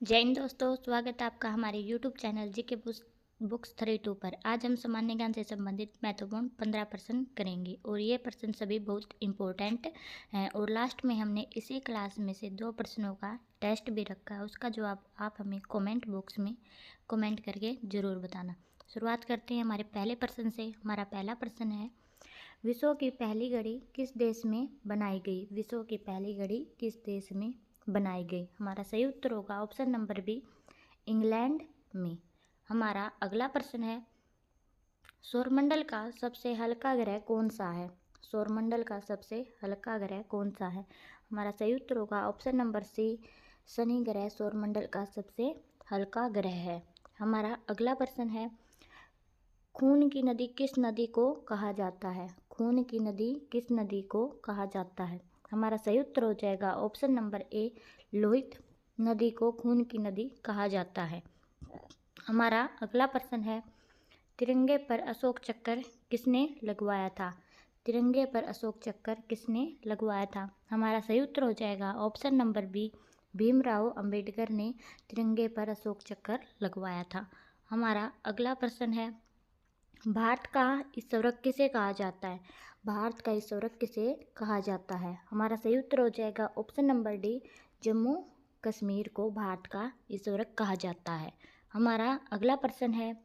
जय हिंद दोस्तों, स्वागत है आपका हमारे यूट्यूब चैनल जीके बुक्स 32 पर। आज हम सामान्य ज्ञान से संबंधित महत्वपूर्ण 15 प्रश्न करेंगे और ये प्रश्न सभी बहुत इम्पोर्टेंट हैं। और लास्ट में हमने इसी क्लास में से 2 प्रश्नों का टेस्ट भी रखा है, उसका जवाब आप हमें कमेंट बॉक्स में कमेंट करके ज़रूर बताना। शुरुआत करते हैं हमारे पहले प्रश्न से। हमारा पहला प्रश्न है, विश्व की पहली घड़ी किस देश में बनाई गई? विश्व की पहली घड़ी किस देश में बनाई गई? हमारा सही उत्तर होगा ऑप्शन नंबर बी, इंग्लैंड में। हमारा अगला प्रश्न है, सौरमंडल का सबसे हल्का ग्रह कौन सा है? सौरमंडल का सबसे हल्का ग्रह कौन सा है? हमारा सही उत्तर होगा ऑप्शन नंबर सी, शनि ग्रह सौरमंडल का सबसे हल्का ग्रह है। हमारा अगला प्रश्न है, खून की नदी किस नदी को कहा जाता है? खून की नदी किस नदी को कहा जाता है? हमारा सही उत्तर हो जाएगा ऑप्शन नंबर ए, लोहित नदी को खून की नदी कहा जाता है। हमारा अगला प्रश्न है, तिरंगे पर अशोक चक्र किसने लगवाया था? तिरंगे पर अशोक चक्र किसने लगवाया था? हमारा सही उत्तर हो जाएगा option number b, Bhimrao Ambedkar ने तिरंगे पर अशोक चक्र लगवाया था। हमारा अगला प्रश्न है, भारत का ईश्वरक किसे कहा जाता है? भारत का ईश्वरक किसे कहा जाता है? हमारा सही उत्तर हो जाएगा option number D, Jammu Kashmir को भारत का ईश्वरक कहा जाता है। हमारा अगला प्रश्न है,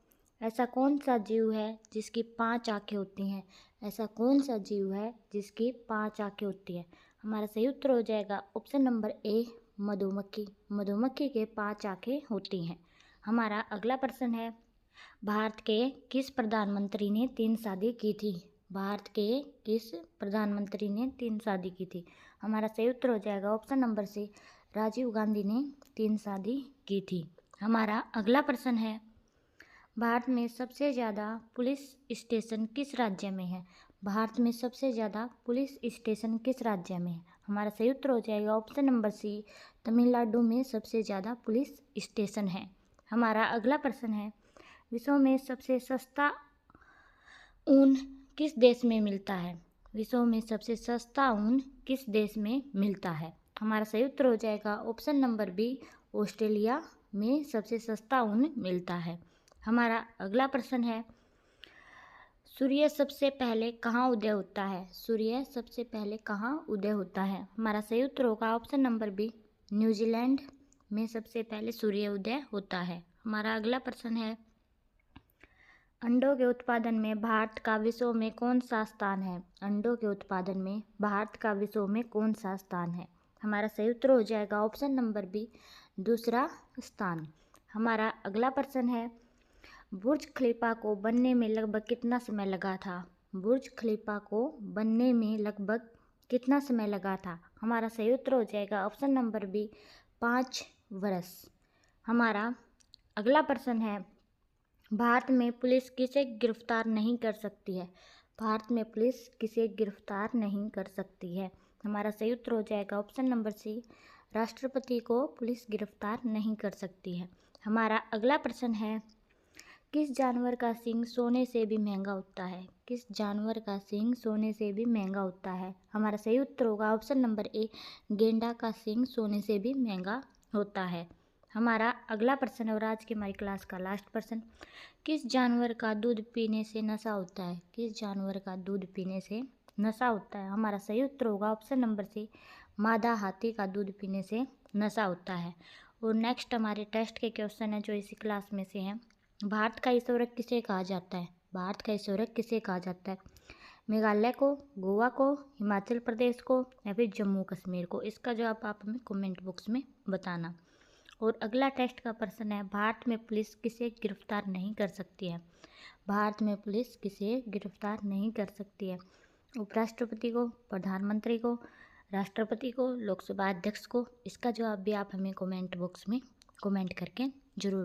ऐसा कौन सा जीव है जिसकी 5 आंखें होती हैं? ऐसा कौन सा जीव है जिसकी 5 आंखें होती हैं? हमारा सही उत्तर हो जाएगा ऑप्शन नंबर ए, मधुमक्खी। मधुमक्खी के 5 आंखें होती हैं। हमारा अगला प्रश्न है, भारत के किस प्रधानमंत्री ने 3 शादी की थी? भारत के किस प्रधानमंत्री ने 3 शादी की थी? हमारा सही उत्तर हो जाएगा option number c, Rajiv Gandhi ने 3 शादी की थी। हमारा अगला प्रश्न है, भारत में सबसे ज़्यादा पुलिस स्टेशन किस राज्य में है? भारत में सबसे ज़्यादा पुलिस स्टेशन किस राज्य में है? हमारा सही उत्तर हो जाएगा ऑप्शन नंबर सी, तमिलनाडु में सबसे ज़्यादा पुलिस स्टेशन है। हमारा अगला प्रश्न है, विश्व में सबसे सस्ता ऊन किस देश में मिलता है? विश्व में सबसे सस्ता ऊन किस देश में मिलता है? हमारा सही उत्तर हो जाएगा ऑप्शन नंबर बी, ऑस्ट्रेलिया में सबसे सस्ता ऊन मिलता है। हमारा अगला प्रश्न है, सूर्य सबसे पहले कहाँ उदय होता है? सूर्य सबसे पहले कहाँ उदय होता है? हमारा सही उत्तर होगा ऑप्शन नंबर बी, न्यूजीलैंड में सबसे पहले सूर्य उदय होता है। हमारा अगला प्रश्न है, अंडों के उत्पादन में भारत का विश्व में कौन सा स्थान है? अंडों के उत्पादन में भारत का विश्व में कौन सा स्थान है? हमारा सही उत्तर हो जाएगा ऑप्शन नंबर बी, दूसरा स्थान। हमारा अगला प्रश्न है, बुर्ज खलीफा को बनने में लगभग कितना समय लगा था? बुर्ज खलीफा को बनने में लगभग कितना समय लगा था? हमारा सही उत्तर हो जाएगा ऑप्शन नंबर बी, 5 वर्ष। हमारा अगला प्रश्न है, भारत में पुलिस किसे गिरफ्तार नहीं कर सकती है? भारत में पुलिस किसे गिरफ्तार नहीं कर सकती है? हमारा सही उत्तर हो जाएगा ऑप्शन नंबर सी, राष्ट्रपति को पुलिस गिरफ्तार नहीं कर सकती है। हमारा अगला प्रश्न है, किस जानवर का सींग सोने से भी महंगा होता है? किस जानवर का सींग सोने से भी महंगा होता है? हमारा सही उत्तर होगा ऑप्शन नंबर ए, गेंडा का सींग सोने से भी महंगा होता है। हमारा अगला प्रश्न और आज की हमारी क्लास का लास्ट प्रश्न, किस जानवर का दूध पीने से नशा होता है? किस जानवर का दूध पीने से नशा होता है? हमारा सही उत्तर होगा ऑप्शन नंबर सी, मादा हाथी का दूध पीने से नशा होता है। और नेक्स्ट हमारे टेस्ट के क्वेश्चन है जो इसी क्लास में से हैं, भारत का ईश्वरक किसे कहा जाता है? भारत का ईश्वरक किसे कहा जाता है? मेघालय को, गोवा को, हिमाचल प्रदेश को या फिर जम्मू कश्मीर को? इसका जवाब आप हमें कमेंट बॉक्स में बताना। और अगला टेस्ट का प्रश्न है, भारत में पुलिस किसे गिरफ्तार नहीं कर सकती है? भारत में पुलिस किसे गिरफ्तार नहीं कर सकती है? उपराष्ट्रपति को, प्रधानमंत्री को, राष्ट्रपति को, लोकसभा अध्यक्ष को? इसका जवाब भी आप हमें कमेंट बॉक्स में कमेंट करके जरूर